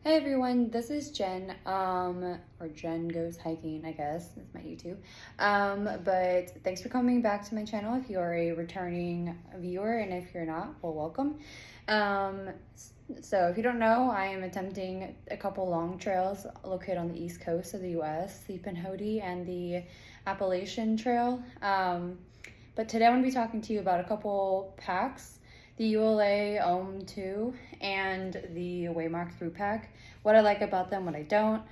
Hey everyone, this is Jen, or Jen Goes Hiking, I guess, that's my YouTube. But thanks for coming back to my channel if you are a returning viewer, and if you're not, well, welcome. Um, so if you don't know, I am attempting a couple long trails located on the east coast of the US, the Pinhoti and the Appalachian Trail. But today I'm going to be talking to you about a couple packs, the ULA OHM 2 and the Waymark Thru pack, what I like about them, what I don't,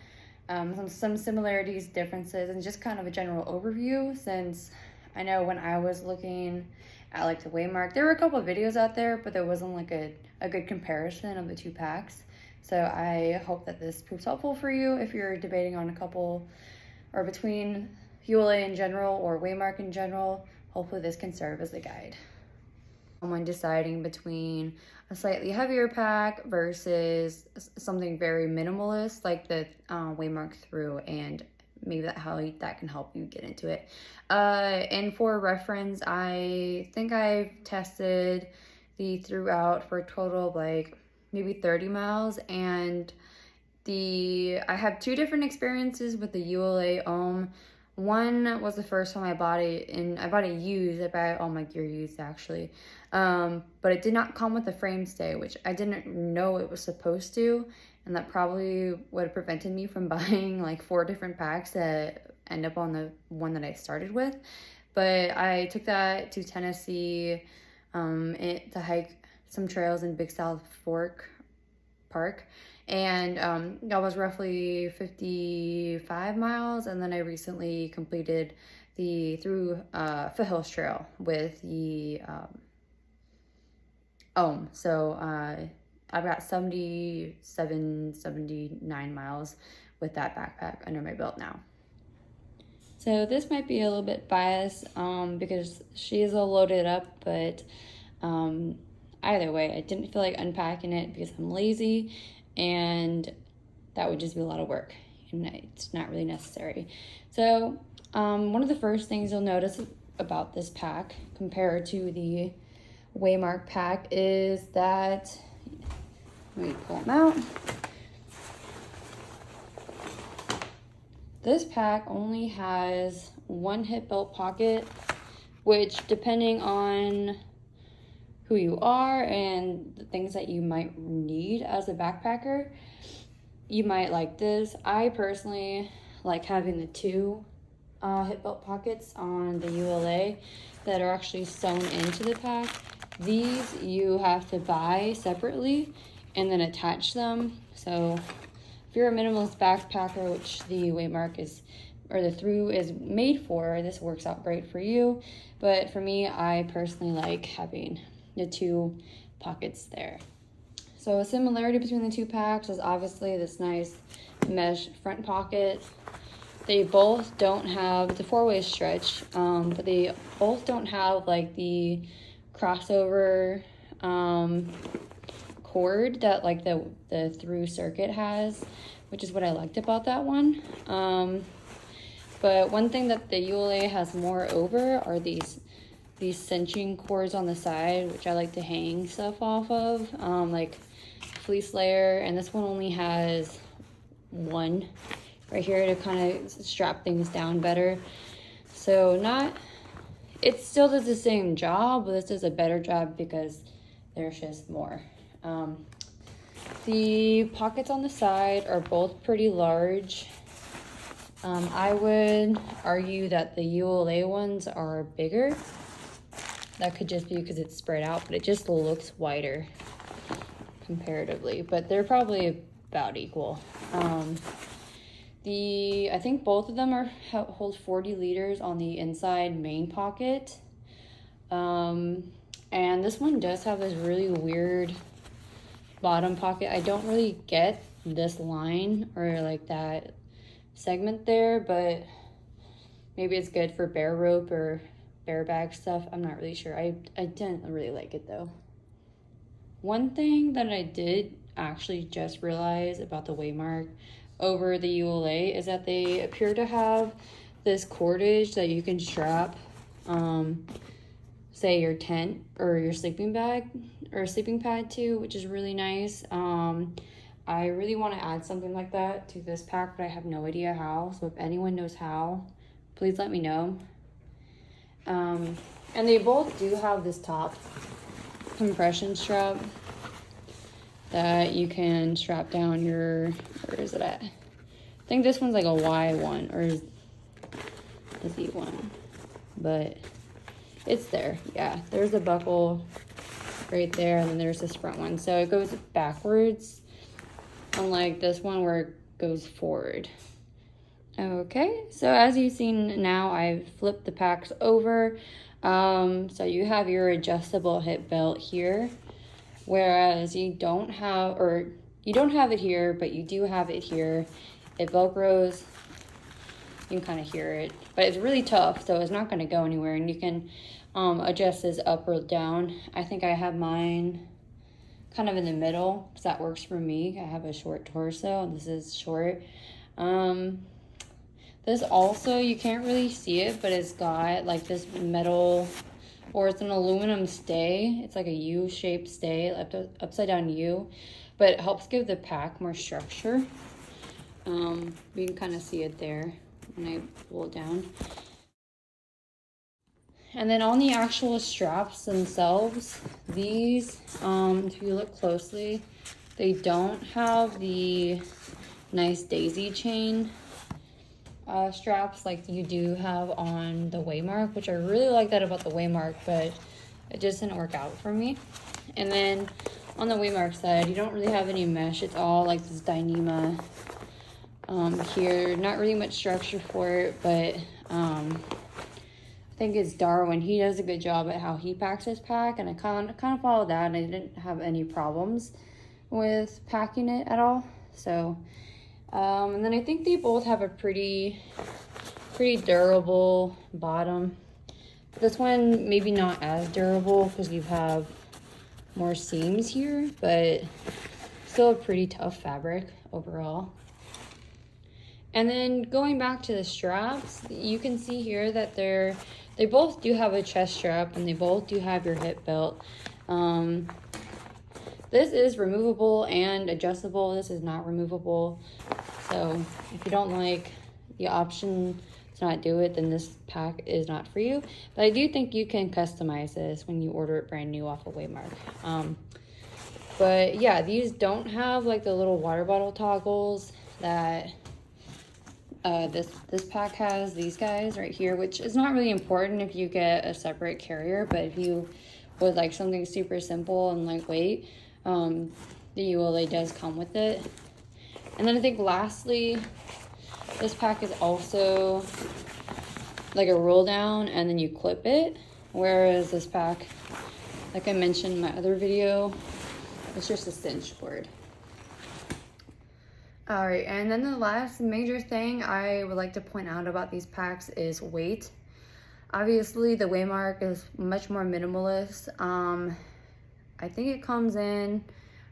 some similarities, differences, and just kind of a general overview, since I know when I was looking at like the Waymark, there were a couple of videos out there, but there wasn't like a good comparison of the two packs. So I hope that this proves helpful for you if you're debating on a couple or between ULA in general or Waymark in general. Hopefully this can serve as a guide when deciding between a slightly heavier pack versus something very minimalist like the Waymark Thru, and maybe that can help you get into it. And for reference, I think I've tested the Thru out for a total of like maybe 30 miles, and I have two different experiences with the ULA OHM. One was the first time I bought it, and I bought it used. I bought all my gear used, actually. But it did not come with a frame stay, which I didn't know it was supposed to, and that probably would have prevented me from buying like 4 different packs that end up on the one that I started with. But I took that to Tennessee to hike some trails in Big South Fork Park, and that was roughly 55 miles. And then I recently completed the through Foothills Trail with the OHM. So I've got 79 miles with that backpack under my belt now. So this might be a little bit biased because she is all loaded up, but either way, I didn't feel like unpacking it because I'm lazy, and that would just be a lot of work, and it's not really necessary. So one of the first things you'll notice about this pack compared to the Waymark pack is that, let me pull them out. This pack only has one hip belt pocket, which, depending on who you are and the things that you might need as a backpacker, you might like this. I personally like having the 2 hip belt pockets on the ULA that are actually sewn into the pack. These you have to buy separately and then attach them. So if you're a minimalist backpacker, which the Waymark is, or the Thru is made for, this works out great for you. But for me, I personally like having the 2 pockets there. So a similarity between the 2 packs is obviously this nice mesh front pocket. They both don't have the 4-way stretch, but they both don't have like the crossover cord that like the Thru circuit has, which is what I liked about that one. But one thing that the ULA has more over are these cinching cords on the side, which I like to hang stuff off of, like fleece layer. And this one only has one right here to kind of strap things down better. So it still does the same job, but this does a better job because there's just more. The pockets on the side are both pretty large. I would argue that the ULA ones are bigger. That could just be because it's spread out, but it just looks wider comparatively, but they're probably about equal. I think both of them hold 40 liters on the inside main pocket. And this one does have this really weird bottom pocket. I don't really get this line or like that segment there, but maybe it's good for bear rope or bear bag stuff. I'm not really sure. I didn't really like it though. One thing that I did actually just realize about the Waymark over the ULA is that they appear to have this cordage that you can strap say your tent or your sleeping bag or sleeping pad to, which is really nice. I really want to add something like that to this pack, but I have no idea how. So if anyone knows how, please let me know. And they both do have this top compression strap that you can strap down your, where is it at? I think this one's like a Y1 or the Z1, but it's there. Yeah, there's a buckle right there, and then there's this front one. So it goes backwards, unlike this one where it goes forward. Okay, so as you've seen now, I've flipped the packs over. So you have your adjustable hip belt here, whereas you don't have it here, but you do have it here. It Velcros. You can kind of hear it, but it's really tough, so it's not going to go anywhere, and you can adjust this up or down. I think I have mine kind of in the middle because that works for me. I have a short torso, and this is short. This also, you can't really see it, but it's got like this metal, or it's an aluminum stay. It's like a U-shaped stay, upside down U, but it helps give the pack more structure. You can kind of see it there when I pull it down. And then on the actual straps themselves, these, if you look closely, they don't have the nice daisy chain straps like you do have on the Waymark, which I really like that about the Waymark, but it just didn't work out for me. And then on the Waymark side, you don't really have any mesh. It's all like this Dyneema here. Not really much structure for it, but I think it's Darwin. He does a good job at how he packs his pack, and I kind of followed that, and I didn't have any problems with packing it at all. So and then I think they both have a pretty durable bottom. This one maybe not as durable because you have more seams here, but still a pretty tough fabric overall. And then going back to the straps, you can see here that they both do have a chest strap, and they both do have your hip belt. This is removable and adjustable. This is not removable. So if you don't like the option to not do it, then this pack is not for you. But I do think you can customize this when you order it brand new off of Waymark. But yeah, these don't have like the little water bottle toggles that this pack has. These guys right here, which is not really important if you get a separate carrier, but if you would like something super simple and lightweight, the ULA does come with it. And then I think lastly, this pack is also like a roll down and then you clip it. Whereas this pack, like I mentioned in my other video, it's just a cinch cord. All right, and then the last major thing I would like to point out about these packs is weight. Obviously, the Waymark is much more minimalist. I think it comes in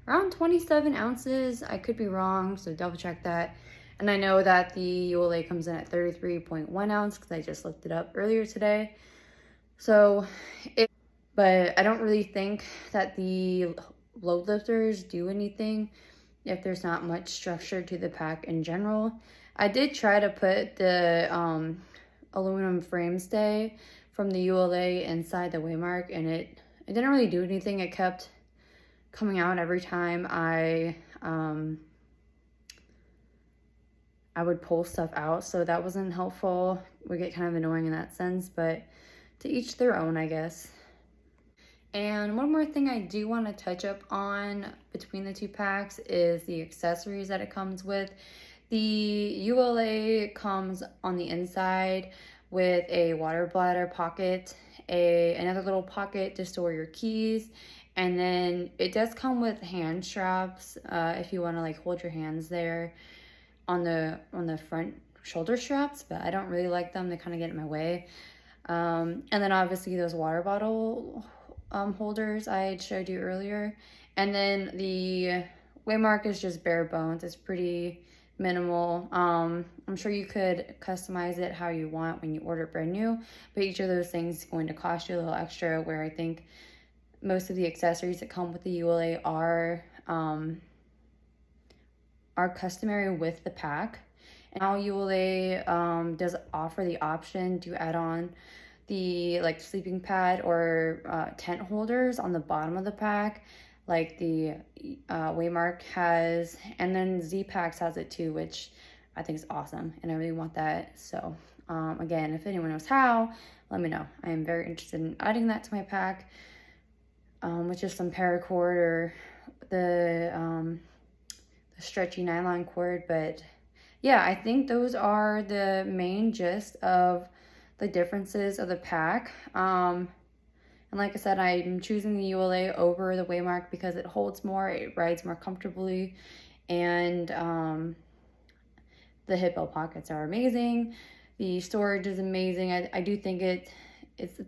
around 27 ounces. I could be wrong, so double check that. And I know that the ULA comes in at 33.1 ounce because I just looked it up earlier today. So, but I don't really think that the load lifters do anything if there's not much structure to the pack in general. I did try to put the aluminum frame stay from the ULA inside the Waymark, and it didn't really do anything. It kept coming out every time I would pull stuff out, so that wasn't helpful. We get kind of annoying in that sense, but to each their own, I guess. And one more thing I do want to touch up on between the two packs is the accessories that it comes with. The ULA comes on the inside with a water bladder pocket, another little pocket to store your keys, and then it does come with hand straps if you want to like hold your hands there on the front shoulder straps, but I don't really like them. They kind of get in my way. And then obviously those water bottle holders I had showed you earlier. And then the Waymark is just bare bones. It's pretty minimal. I'm sure you could customize it how you want when you order brand new, but each of those things is going to cost you a little extra, where I think most of the accessories that come with the ULA are are customary with the pack. And now ULA does offer the option to add on the like sleeping pad or tent holders on the bottom of the pack, like the Waymark has, and then Z-Packs has it too, which I think is awesome, and I really want that. So again, if anyone knows how, let me know. I am very interested in adding that to my pack, with just some paracord or the stretchy nylon cord. But yeah, I think those are the main gist of the differences of the pack. And like I said, I'm choosing the ULA over the Waymark because it holds more, it rides more comfortably, and the hip belt pockets are amazing. The storage is amazing. I do think I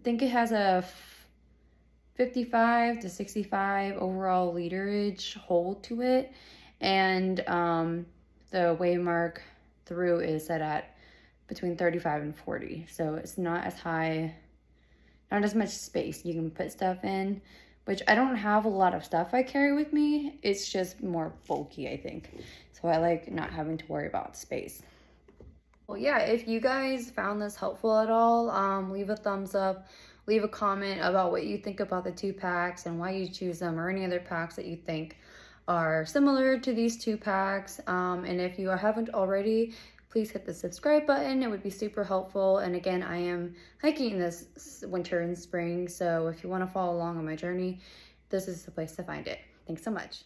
think it has a 55 to 65 overall literage hold to it, and the Waymark Thru is set at between 35 and 40, so it's not as high, not as much space you can put stuff in, which I don't have a lot of stuff I carry with me. It's just more bulky, I think, so I like not having to worry about space. Well, yeah, if you guys found this helpful at all, leave a thumbs up, leave a comment about what you think about the two packs and why you choose them, or any other packs that you think are similar to these two packs. And if you haven't already, please hit the subscribe button. It would be super helpful. And again, I am hiking this winter and spring, so if you want to follow along on my journey, this is the place to find it. Thanks so much.